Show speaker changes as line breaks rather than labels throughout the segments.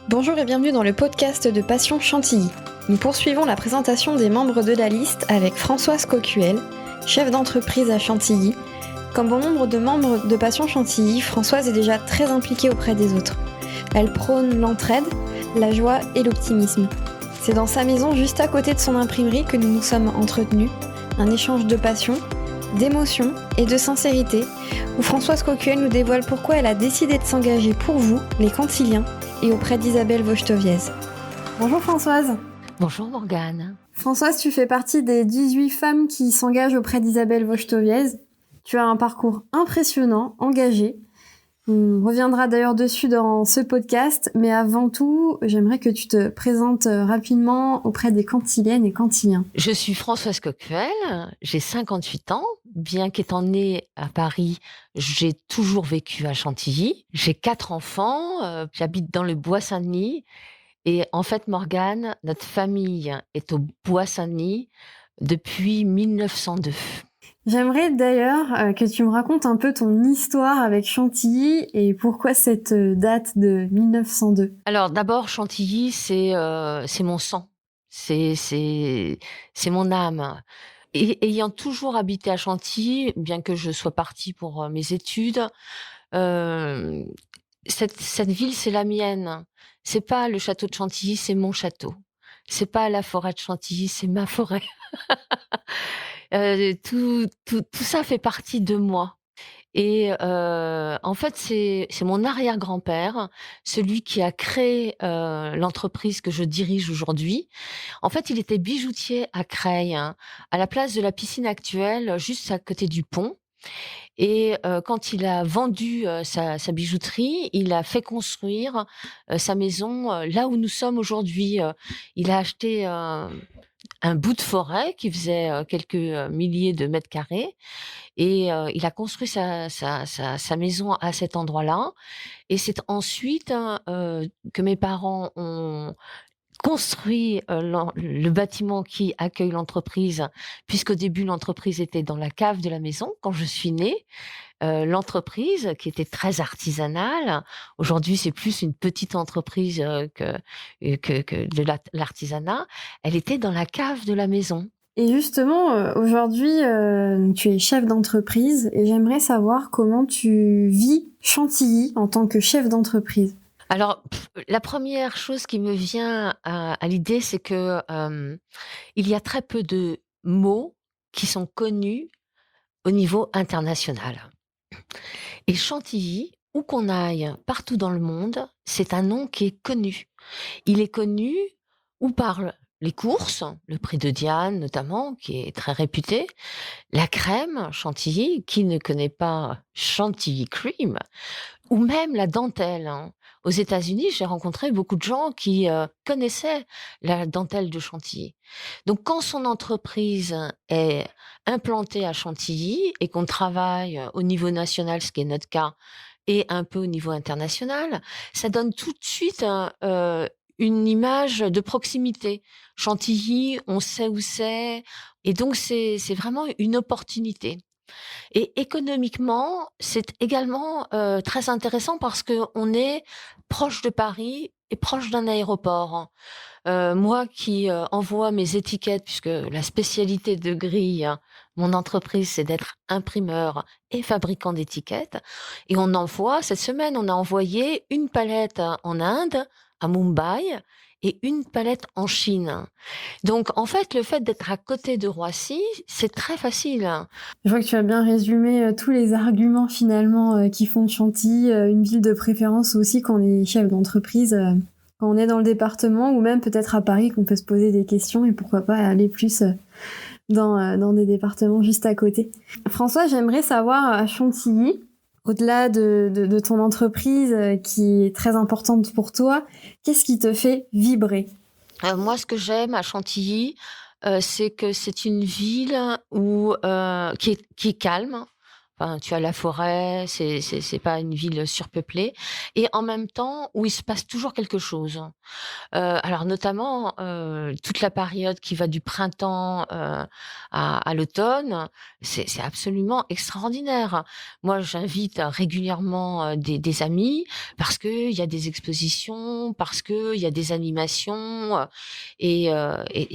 Bonjour et bienvenue dans le podcast de Passion Chantilly. Nous poursuivons la présentation des membres de la liste avec Françoise Coquuel, chef d'entreprise à Chantilly. Comme bon nombre de membres de Passion Chantilly, Françoise est déjà très impliquée auprès des autres. Elle prône l'entraide, la joie et l'optimisme. C'est dans sa maison juste à côté de son imprimerie que nous nous sommes entretenus, un échange de passion, d'émotion et de sincérité, où Françoise Coquuel nous dévoile pourquoi elle a décidé de s'engager pour vous, les Cantiliens, et auprès d'Isabelle Vauchetoviez. Bonjour Françoise.
Bonjour Morgane.
Françoise, tu fais partie des 18 femmes qui s'engagent auprès d'Isabelle Vauchetoviez. Tu as un parcours impressionnant, engagé. On reviendra d'ailleurs dessus dans ce podcast, mais avant tout, j'aimerais que tu te présentes rapidement auprès des Cantiliennes et Cantiliens.
Je suis Françoise Coquuel, j'ai 58 ans. Bien qu'étant née à Paris, j'ai toujours vécu à Chantilly. J'ai 4 enfants, j'habite dans le Bois-Saint-Denis. Et en fait, Morgane, notre famille est au Bois-Saint-Denis depuis 1902.
J'aimerais d'ailleurs que tu me racontes un peu ton histoire avec Chantilly et pourquoi cette date de 1902.
Alors d'abord, Chantilly, c'est mon sang, c'est mon âme. Et ayant toujours habité à Chantilly, bien que je sois partie pour mes études, euh, cette ville, c'est la mienne. C'est pas le château de Chantilly, c'est mon château. C'est pas la forêt de Chantilly, c'est ma forêt. Tout ça fait partie de moi. Et en fait, c'est mon arrière-grand-père, celui qui a créé l'entreprise que je dirige aujourd'hui. En fait, il était bijoutier à Creil, hein, à la place de la piscine actuelle, juste à côté du pont. Et quand il a vendu sa bijouterie, il a fait construire sa maison là où nous sommes aujourd'hui. Il a acheté un bout de forêt qui faisait quelques milliers de mètres carrés et il a construit sa maison à cet endroit-là. Et c'est ensuite que mes parents ont construit le bâtiment qui accueille l'entreprise, puisqu'au début, l'entreprise était dans la cave de la maison quand je suis née. L'entreprise, qui était très artisanale, aujourd'hui, c'est plus une petite entreprise que de l'artisanat, elle était dans la cave de la maison.
Et justement, aujourd'hui, tu es chef d'entreprise et j'aimerais savoir comment tu vis Chantilly en tant que chef d'entreprise.
Alors, la première chose qui me vient à l'idée, c'est que il y a très peu de mots qui sont connus au niveau international. Et Chantilly, où qu'on aille, partout dans le monde, c'est un nom qui est connu. Il est connu ou par les courses, le prix de Diane notamment, qui est très réputé, la crème Chantilly, qui ne connaît pas Chantilly Cream, ou même la dentelle, hein. Aux États-Unis, j'ai rencontré beaucoup de gens qui connaissaient la dentelle de Chantilly. Donc, quand son entreprise est implantée à Chantilly et qu'on travaille au niveau national, ce qui est notre cas, et un peu au niveau international, ça donne tout de suite une image de proximité. Chantilly, on sait où c'est, et donc c'est vraiment une opportunité. Et économiquement, c'est également très intéressant parce qu'on est proche de Paris et proche d'un aéroport. Moi qui envoie mes étiquettes, puisque la spécialité de Grille, hein, mon entreprise, c'est d'être imprimeur et fabricant d'étiquettes. Et on envoie, cette semaine, on a envoyé une palette en Inde, à Mumbai, et une palette en Chine. Donc, en fait, le fait d'être à côté de Roissy, c'est très facile.
Je vois que tu as bien résumé tous les arguments finalement qui font de Chantilly une ville de préférence aussi quand on est chef d'entreprise, quand on est dans le département ou même peut-être à Paris qu'on peut se poser des questions et pourquoi pas aller plus dans des départements juste à côté. François, j'aimerais savoir à Chantilly, au-delà de ton entreprise qui est très importante pour toi, qu'est-ce qui te fait vibrer ?
Moi, ce que j'aime à Chantilly, c'est que c'est une ville qui est calme, Enfin, tu as la forêt, c'est pas une ville surpeuplée et en même temps où il se passe toujours quelque chose. Alors notamment, toute la période qui va du printemps, à l'automne, c'est absolument extraordinaire. Moi, j'invite régulièrement, des amis parce qu'il y a des expositions, parce qu'il y a des animations, et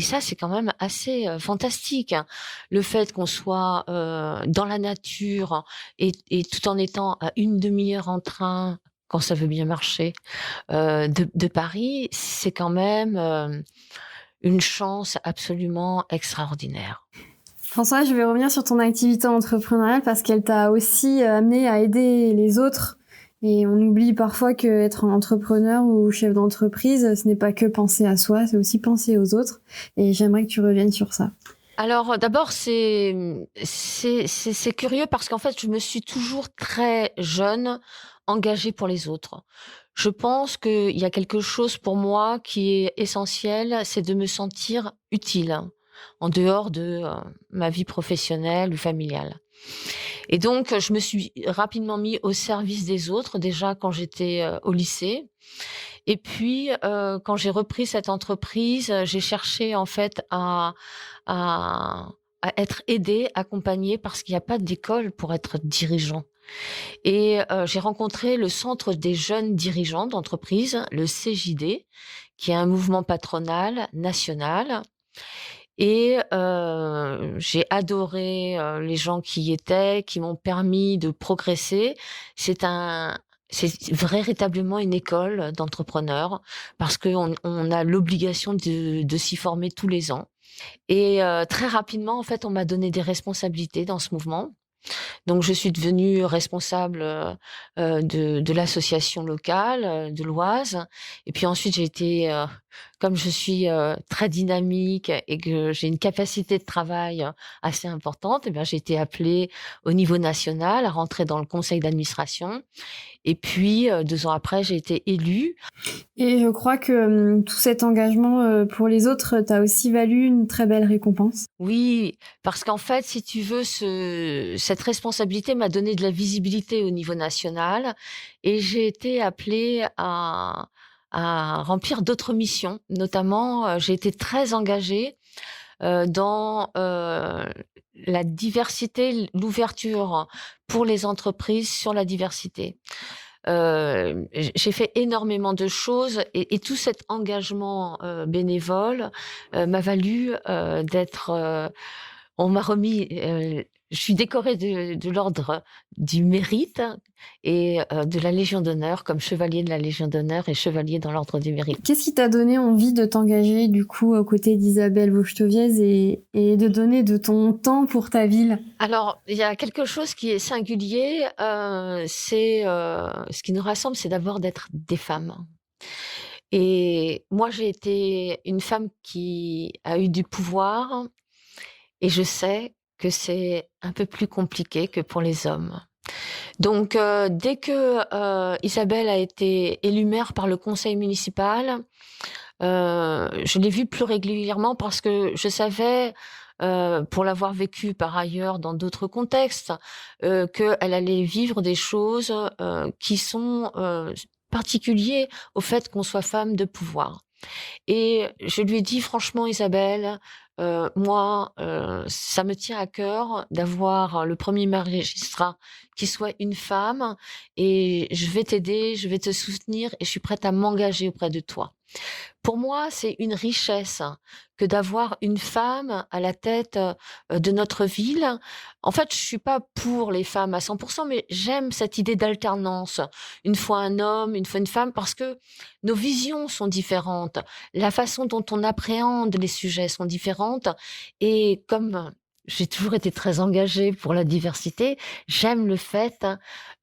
ça, c'est quand même assez, fantastique, hein. Le fait qu'on soit, dans la nature et tout en étant à une demi heure en train, quand ça veut bien marcher, de Paris, c'est quand même, une chance absolument extraordinaire.
François, je vais revenir sur ton activité entrepreneuriale parce qu'elle t'a aussi amené à aider les autres. Et on oublie parfois qu'être entrepreneur ou chef d'entreprise, ce n'est pas que penser à soi, c'est aussi penser aux autres. Et j'aimerais que tu reviennes sur ça.
Alors, d'abord, c'est curieux parce qu'en fait, je me suis toujours très jeune engagée pour les autres. Je pense qu'il y a quelque chose pour moi qui est essentiel, c'est de me sentir utile, en dehors de, ma vie professionnelle ou familiale. Et donc, je me suis rapidement mis au service des autres, déjà quand j'étais, au lycée. Et puis, quand j'ai repris cette entreprise, j'ai cherché en fait à être aidée, accompagnée, parce qu'il n'y a pas d'école pour être dirigeant. Et j'ai rencontré le Centre des jeunes dirigeants d'entreprise, le CJD, qui est un mouvement patronal national. Et j'ai adoré, les gens qui y étaient, qui m'ont permis de progresser. C'est un c'est véritablement une école d'entrepreneurs parce qu'on a l'obligation de s'y former tous les ans. Et très rapidement, en fait, on m'a donné des responsabilités dans ce mouvement. Donc je suis devenue responsable, de l'association locale, de l'Oise, et puis ensuite j'ai été, comme je suis, très dynamique et que j'ai une capacité de travail, assez importante, et bien j'ai été appelée au niveau national à rentrer dans le conseil d'administration, et puis, 2 ans après, j'ai été élue.
Et je crois que tout cet engagement pour les autres t'a aussi valu une très belle récompense.
Oui, parce qu'en fait, si tu veux, cette responsabilité m'a donné de la visibilité au niveau national et j'ai été appelée à remplir d'autres missions. Notamment, j'ai été très engagée, dans, la diversité, l'ouverture pour les entreprises sur la diversité. J'ai fait énormément de choses et tout cet engagement, bénévole, m'a valu, d'être, on m'a remis, je suis décorée de l'ordre du mérite et de la Légion d'honneur, comme chevalier de la Légion d'honneur et chevalier dans l'ordre du mérite.
Qu'est-ce qui t'a donné envie de t'engager du coup aux côtés d'Isabelle Vauchetoviez et de donner de ton temps pour ta ville?
Alors, il y a quelque chose qui est singulier, ce qui nous rassemble, c'est d'abord d'être des femmes. Et moi, j'ai été une femme qui a eu du pouvoir et je sais que c'est un peu plus compliqué que pour les hommes. Donc, dès que, Isabelle a été élue maire par le conseil municipal, je l'ai vue plus régulièrement parce que je savais, pour l'avoir vécu par ailleurs dans d'autres contextes, qu'elle allait vivre des choses, qui sont, particuliers au fait qu'on soit femme de pouvoir. Et je lui ai dit: «Franchement Isabelle, moi, ça me tient à cœur d'avoir le premier magistrat qui soit une femme et je vais t'aider, je vais te soutenir et je suis prête à m'engager auprès de toi». Pour moi, c'est une richesse que d'avoir une femme à la tête, de notre ville. En fait, je suis pas pour les femmes à 100%, mais j'aime cette idée d'alternance. Une fois un homme, une fois une femme, parce que nos visions sont différentes. La façon dont on appréhende les sujets sont différentes et comme j'ai toujours été très engagée pour la diversité, j'aime le fait,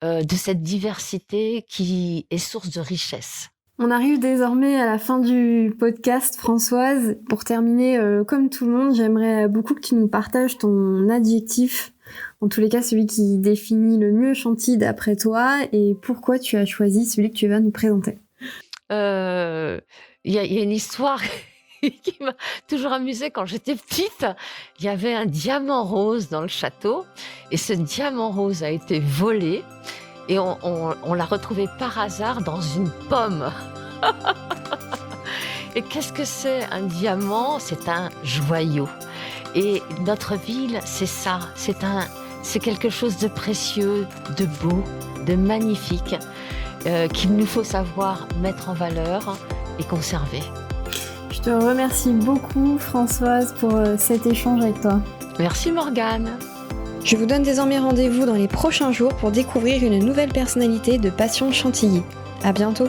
de cette diversité qui est source de richesse.
On arrive désormais à la fin du podcast, Françoise. Pour terminer, comme tout le monde, j'aimerais beaucoup que tu nous partages ton adjectif, en tous les cas celui qui définit le mieux Chantilly d'après toi, et pourquoi tu as choisi celui que tu vas nous présenter.
Il y a une histoire qui m'a toujours amusée quand j'étais petite. Il y avait un diamant rose dans le château et ce diamant rose a été volé et on l'a retrouvé par hasard dans une pomme. Et qu'est-ce que c'est un diamant? C'est un joyau. Et notre ville, c'est ça. C'est quelque chose de précieux, de beau, de magnifique, qu'il nous faut savoir mettre en valeur et conserver.
Je te remercie beaucoup, Françoise, pour cet échange avec toi.
Merci Morgane.
Je vous donne désormais rendez-vous dans les prochains jours pour découvrir une nouvelle personnalité de Passion Chantilly. À bientôt.